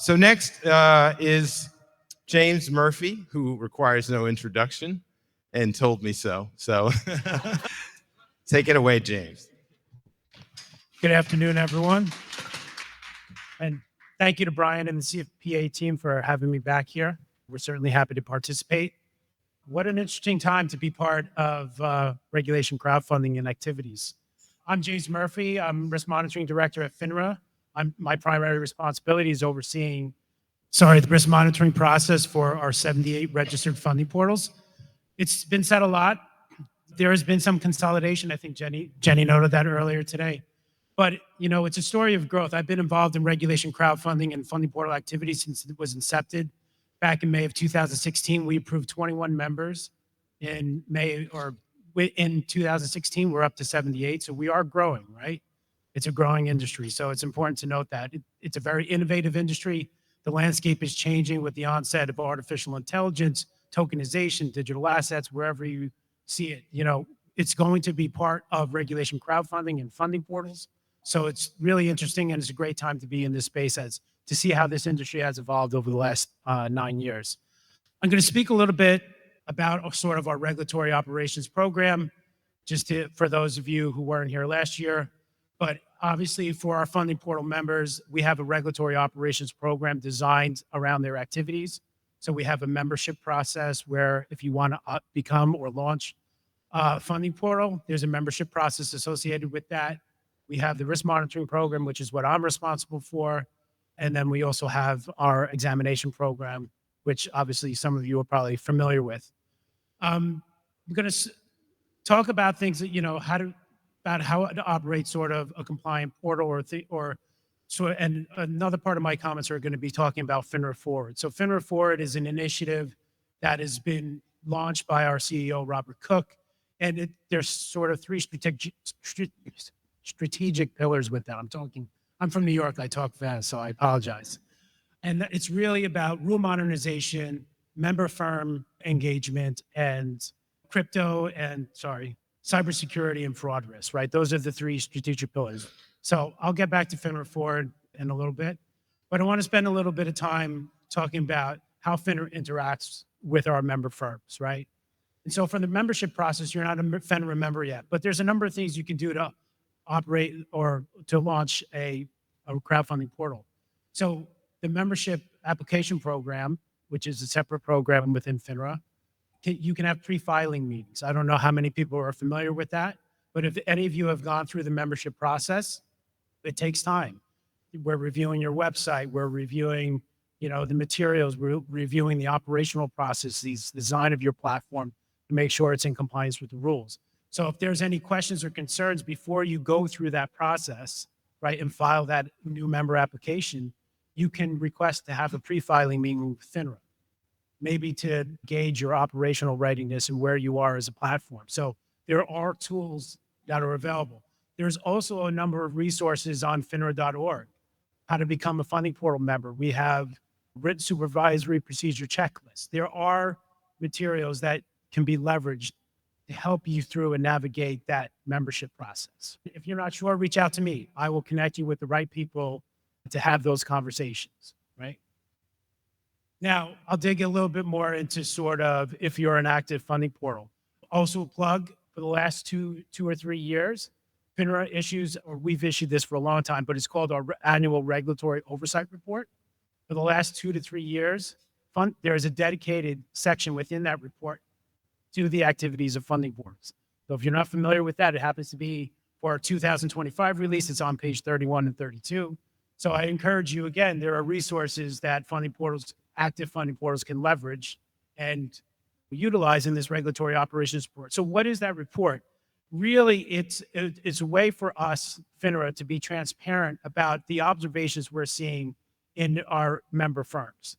So next is James Murphy, who requires no introduction and told me so. So take it away, James. Good afternoon, everyone. And thank you to Brian and the CFPA team for having me back here. We're certainly happy to participate. What an interesting time to be part of regulation crowdfunding and activities. I'm James Murphy. I'm Risk Monitoring Director at FINRA. My primary responsibility is overseeing the risk monitoring process for our 78 registered funding portals. It's been said a lot. There has been some consolidation. I think Jenny noted that earlier today. But, it's a story of growth. I've been involved in regulation crowdfunding and funding portal activities since it was incepted. Back in May of 2016, we approved 21 members. In 2016, we're up to 78. So we are growing, right? It's a growing industry. So it's important to note that it's a very innovative industry. The landscape is changing with the onset of artificial intelligence, tokenization, digital assets, wherever you see it. It's going to be part of regulation crowdfunding and funding portals. So it's really interesting, and it's a great time to be in this space to see how this industry has evolved over the last 9 years. I'm going to speak a little bit about sort of our regulatory operations program, for those of you who weren't here last year. But obviously, for our funding portal members, we have a regulatory operations program designed around their activities. So we have a membership process where if you want to become or launch a funding portal, there's a membership process associated with that. We have the risk monitoring program, which is what I'm responsible for. And then we also have our examination program, which obviously some of you are probably familiar with. We're going to talk about things that, about how to operate sort of a compliant portal and another part of my comments are going to be talking about FINRA Forward. So FINRA Forward is an initiative that has been launched by our CEO, Robert Cook. And there's sort of three strategic pillars with that. I'm from New York, I talk fast, so I apologize. And it's really about rule modernization, member firm engagement, and cybersecurity and fraud risk, right? Those are the three strategic pillars. So I'll get back to FINRA Forward in a little bit, but I want to spend a little bit of time talking about how FINRA interacts with our member firms, right? And so for the membership process, you're not a FINRA member yet, but there's a number of things you can do to operate or to launch a crowdfunding portal. So the membership application program, which is a separate program within FINRA, you can have pre-filing meetings. I don't know how many people are familiar with that, but if any of you have gone through the membership process, it takes time. We're reviewing your website, we're reviewing, the materials, we're reviewing the operational processes, design of your platform to make sure it's in compliance with the rules. So if there's any questions or concerns before you go through that process, right, and file that new member application, you can request to have a pre-filing meeting with FINRA, maybe to gauge your operational readiness and where you are as a platform. So there are tools that are available. There's also a number of resources on FINRA.org, how to become a funding portal member. We have written supervisory procedure checklists. There are materials that can be leveraged to help you through and navigate that membership process. If you're not sure, reach out to me. I will connect you with the right people to have those conversations, right? Now, I'll dig a little bit more into sort of if you're an active funding portal. Also a plug, for the last two or 3 years, FINRA we've issued this for a long time, but it's called our annual regulatory oversight report. For the last 2 to 3 years, there is a dedicated section within that report to the activities of funding portals. So if you're not familiar with that, it happens to be for our 2025 release. It's on page 31 and 32. So I encourage you, again, there are resources that active funding portals can leverage and utilize in this regulatory operations report. So what is that report? Really, it's a way for us, FINRA, to be transparent about the observations we're seeing in our member firms.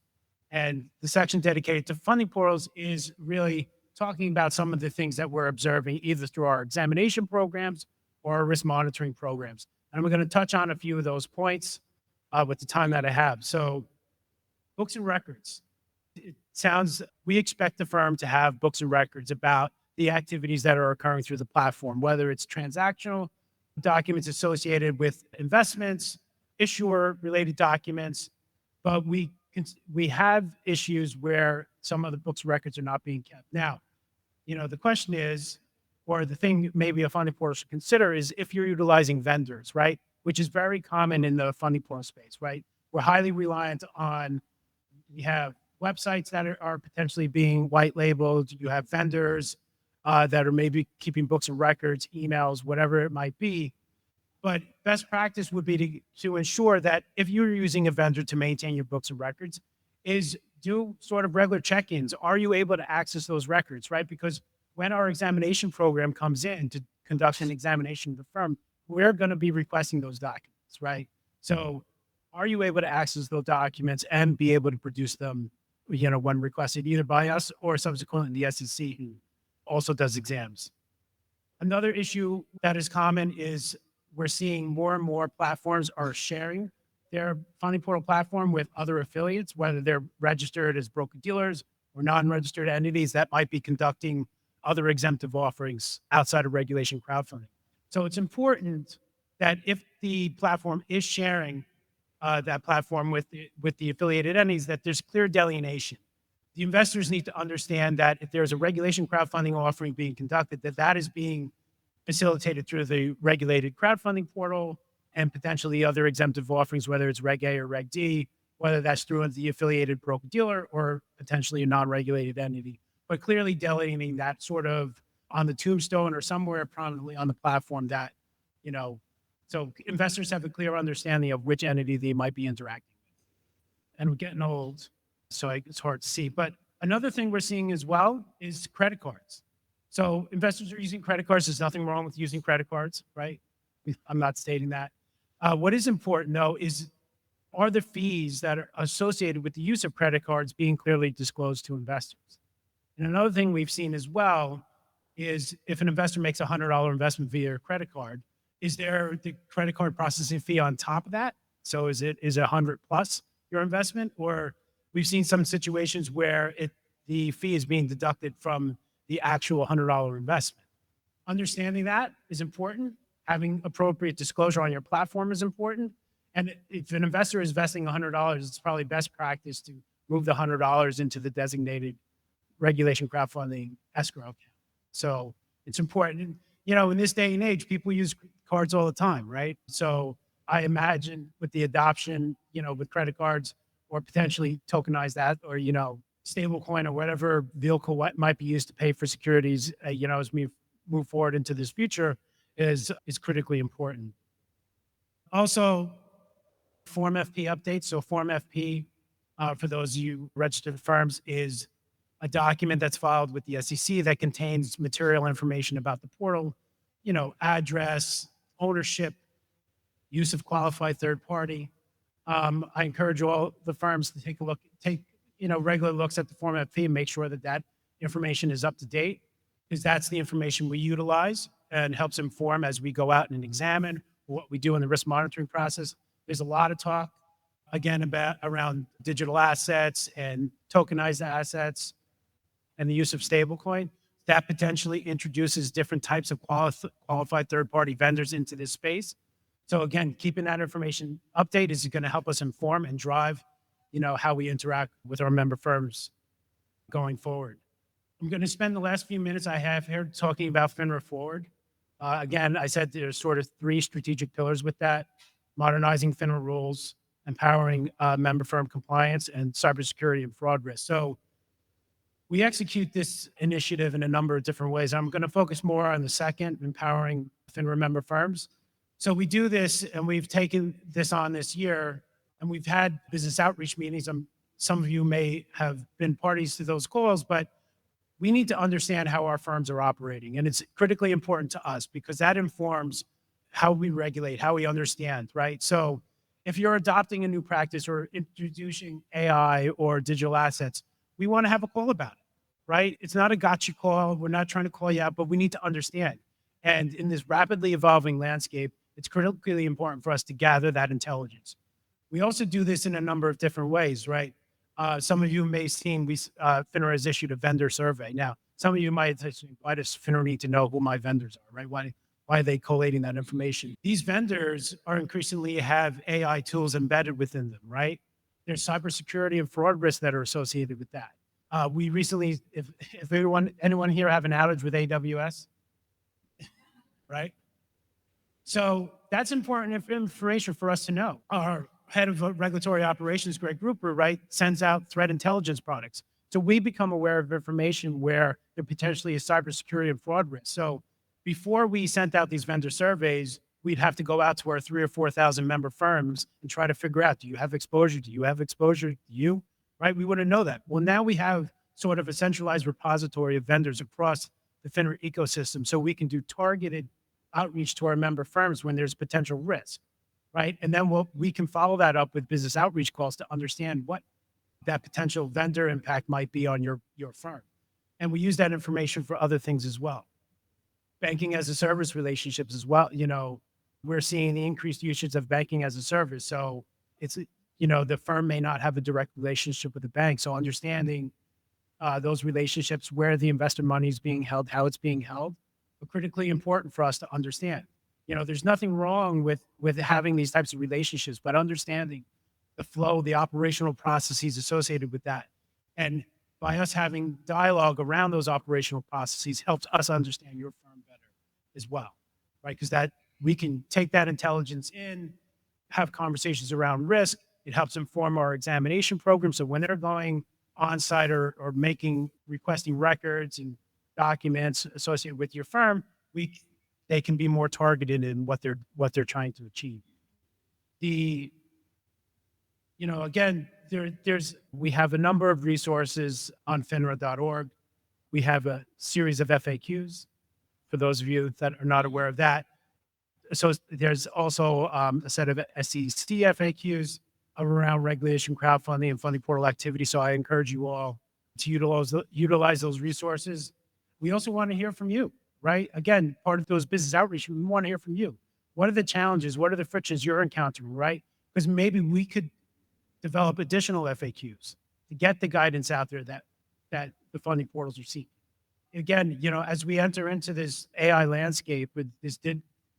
And the section dedicated to funding portals is really talking about some of the things that we're observing, either through our examination programs or our risk monitoring programs. And we're going to touch on a few of those points with the time that I have. So books and records. We expect the firm to have books and records about the activities that are occurring through the platform, whether it's transactional documents associated with investments, issuer-related documents, but we have issues where some of the books records are not being kept. Now, the question is, or the thing maybe a funding portal should consider is if you're utilizing vendors, right? Which is very common in the funding portal space, right? We're highly reliant on, we have websites that are potentially being white labeled. You have vendors that are maybe keeping books and records, emails, whatever it might be. But best practice would be to ensure that if you're using a vendor to maintain your books and records, is do sort of regular check-ins. Are you able to access those records, right? Because when our examination program comes in to conduct an examination of the firm, we're going to be requesting those documents, right? So are you able to access those documents and be able to produce them, when requested either by us or subsequently the SEC, who also does exams? Another issue that is common is we're seeing more and more platforms are sharing their funding portal platform with other affiliates, whether they're registered as broker-dealers or non-registered entities that might be conducting other exemptive offerings outside of regulation crowdfunding. So it's important that if the platform is sharing that platform with the affiliated entities, that there's clear delineation. The investors need to understand that if there's a regulation crowdfunding offering being conducted, that is being facilitated through the regulated crowdfunding portal and potentially other exemptive offerings, whether it's Reg A or Reg D, whether that's through the affiliated broker-dealer or potentially a non-regulated entity. But clearly delineating that sort of on the tombstone or somewhere prominently on the platform that, so investors have a clear understanding of which entity they might be interacting with. And we're getting old, so it's hard to see. But another thing we're seeing as well is credit cards. So investors are using credit cards. There's nothing wrong with using credit cards, right? I'm not stating that. What is important, though, are the fees that are associated with the use of credit cards being clearly disclosed to investors? And another thing we've seen as well is if an investor makes a $100 investment via a credit card, is there the credit card processing fee on top of that? So is it 100 plus your investment? Or we've seen some situations where the fee is being deducted from the actual $100 investment. Understanding that is important. Having appropriate disclosure on your platform is important. And if an investor is investing $100, it's probably best practice to move the $100 into the designated regulation crowdfunding escrow account. So it's important. In this day and age, people use cards all the time, right? So I imagine with the adoption, with credit cards or potentially tokenize that or, stablecoin or whatever vehicle might be used to pay for securities, as we move forward into this future is critically important. Also, Form FP updates. So Form FP, for those of you registered firms, is a document that's filed with the SEC that contains material information about the portal, address, ownership, use of qualified third party. I encourage all the firms to take regular looks at the Form FP and make sure that information is up to date, because that's the information we utilize and helps inform as we go out and examine what we do in the risk monitoring process. There's a lot of talk, again, around digital assets and tokenized assets and the use of stablecoin. That potentially introduces different types of qualified third-party vendors into this space. So again, keeping that information updated is going to help us inform and drive, how we interact with our member firms going forward. I'm going to spend the last few minutes I have here talking about FINRA Forward. Again, I said there's sort of 3 strategic pillars with that: modernizing FINRA rules, empowering member firm compliance, and cybersecurity and fraud risk. So we execute this initiative in a number of different ways. I'm going to focus more on the second, empowering FINRA member firms. So we do this, and we've taken this on this year, and we've had business outreach meetings. Some of you may have been parties to those calls, but we need to understand how our firms are operating. And it's critically important to us because that informs how we regulate, how we understand, right? So if you're adopting a new practice or introducing AI or digital assets, we want to have a call about it, right? It's not a gotcha call. We're not trying to call you out, but we need to understand. And in this rapidly evolving landscape, it's critically important for us to gather that intelligence. We also do this in a number of different ways, right? Some of you may have seen FINRA has issued a vendor survey. Now, some of you might say, why does FINRA need to know who my vendors are, right? Why are they collating that information? These vendors are increasingly have AI tools embedded within them, right? There's cybersecurity and fraud risks that are associated with that. We recently, if anyone here have an outage with AWS, right? So that's important information for us to know. Our head of regulatory operations, Greg Grouper, right, sends out threat intelligence products. So we become aware of information where there potentially is cybersecurity and fraud risk. So before we sent out these vendor surveys, we'd have to go out to our 3,000 or 4,000 member firms and try to figure out, do you have exposure? Do you have exposure? Do you? Right? We wouldn't know that. Well, now we have sort of a centralized repository of vendors across the FINRA ecosystem, so we can do targeted outreach to our member firms when there's potential risk, right? And then we can follow that up with business outreach calls to understand what that potential vendor impact might be on your firm. And we use that information for other things as well. Banking as a service relationships as well. You know, we're seeing the increased usage of banking as a service. So it's, you know, the firm may not have a direct relationship with the bank. So understanding those relationships, where the investor money is being held, how it's being held, are critically important for us to understand. You know, there's nothing wrong with having these types of relationships, but understanding the flow, the operational processes associated with that. And by us having dialogue around those operational processes helps us understand your firm better as well, right? Because that we can take that intelligence in, have conversations around risk. It helps inform our examination program. So when they're going on site or requesting records and documents associated with your firm, they can be more targeted in what they're trying to achieve. You know, again, we have a number of resources on FINRA.org. We have a series of FAQs for those of you that are not aware of that. So there's also a set of SEC FAQs around regulation, crowdfunding, and funding portal activity. So I encourage you all to utilize those resources. We also want to hear from you, right? Again, part of those business outreach, we want to hear from you. What are the challenges? What are the frictions you're encountering, right? Because maybe we could develop additional FAQs to get the guidance out there that the funding portals are seeking. Again, you know, as we enter into this AI landscape with this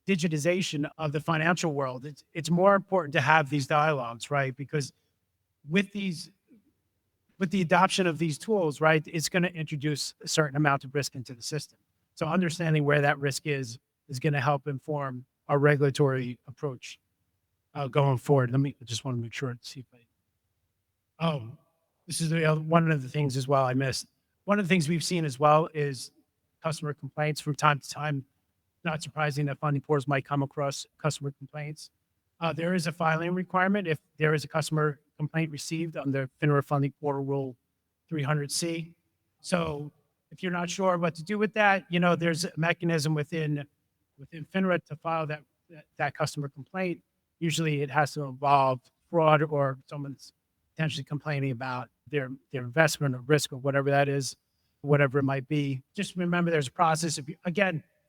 digitization of the financial world, it's more important to have these dialogues, right? Because with the adoption of these tools, right, it's going to introduce a certain amount of risk into the system. So understanding where that risk is going to help inform our regulatory approach going forward. I just want to make sure to see if this is one of the things as well I missed. One of the things we've seen as well is customer complaints from time to time. Not surprising that funding portals might come across customer complaints. There is a filing requirement if there is a customer complaint received under FINRA Funding Portal Rule 300C. So if you're not sure what to do with that, you know, there's a mechanism within FINRA to file that customer complaint. Usually it has to involve fraud or someone's potentially complaining about their investment or risk or whatever that is, whatever it might be. Just remember there's a process. If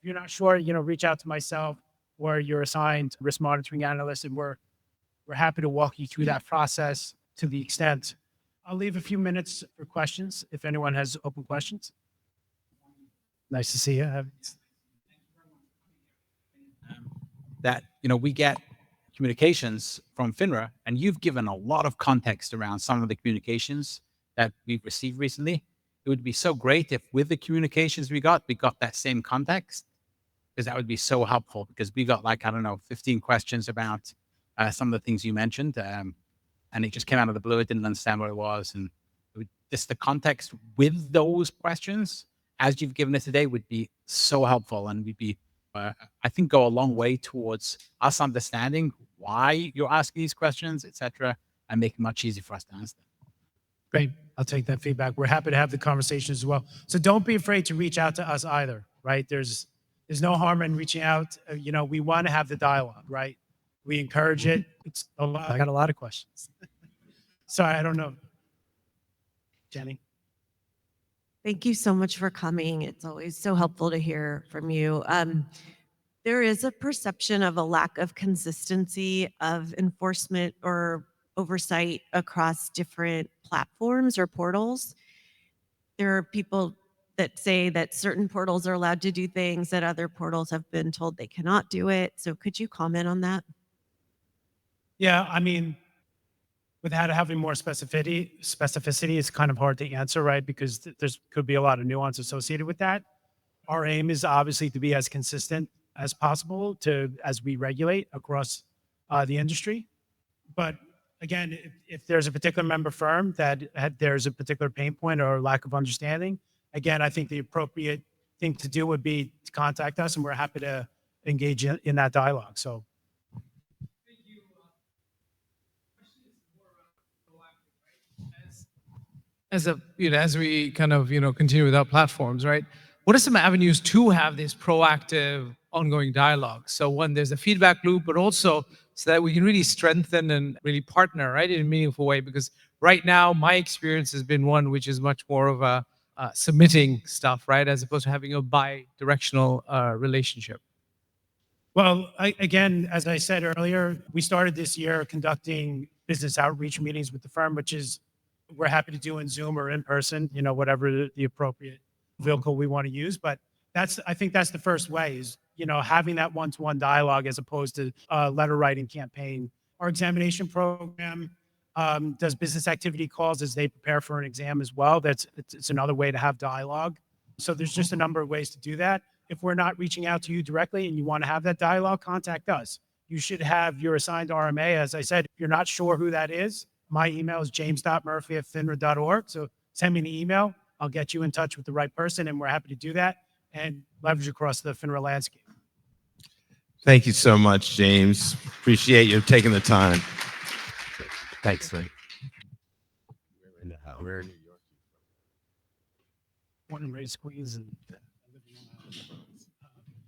you're not sure, you know, reach out to myself or your assigned risk monitoring analyst, and we're happy to walk you through that process to the extent. I'll leave a few minutes for questions if anyone has open questions. Nice to see you. That, you know, we get communications from FINRA, and you've given a lot of context around some of the communications that we've received recently. It would be so great if with the communications we got that same context, because that would be so helpful, because we got like, I don't know, 15 questions about some of the things you mentioned, and it just came out of the blue. I didn't understand what it was. And just the context with those questions, as you've given it today, would be so helpful. And we'd be, I think, go a long way towards us understanding why you're asking these questions, et cetera, and make it much easier for us to answer them. Great. I'll take that feedback. We're happy to have the conversation as well. So don't be afraid to reach out to us either, right? There's no harm in reaching out. You know, we want to have the dialogue, right? We encourage it. I got a lot of questions. Sorry, I don't know. Jenny? Thank you so much for coming. It's always so helpful to hear from you. There is a perception of a lack of consistency of enforcement or oversight across different platforms or portals. There are people that say that certain portals are allowed to do things that other portals have been told they cannot do it. So could you comment on that? Yeah, I mean, without having more specificity, it's kind of hard to answer, right? Because there's could be a lot of nuance associated with that. Our aim is obviously to be as consistent as possible as we regulate across the industry. But again, if there's a particular member firm that there's a particular pain point or lack of understanding, again, I think the appropriate thing to do would be to contact us, and we're happy to engage in that dialogue. So. As we kind of continue with our platforms, right? What are some avenues to have this proactive ongoing dialogue? So one, there's a feedback loop, but also so that we can really strengthen and really partner, right, in a meaningful way. Because right now, my experience has been one which is much more of a submitting stuff, right, as opposed to having a bi-directional relationship. Well, again, as I said earlier, we started this year conducting business outreach meetings with the firm, which is we're happy to do in Zoom or in person, whatever the appropriate vehicle we want to use. But I think that's the first way is, having that one-to-one dialogue as opposed to a letter writing campaign. Our examination program does business activity calls as they prepare for an exam as well. It's another way to have dialogue. So there's just a number of ways to do that. If we're not reaching out to you directly and you want to have that dialogue, contact us. You should have your assigned RMA. As I said, if you're not sure who that is, my email is james.murphy@finra.org. So send me an email. I'll get you in touch with the right person, and we're happy to do that and leverage across the FINRA landscape. Thank you so much, James. Appreciate you taking the time. Thanks, Ray. We're in New York. Born and raised Queens and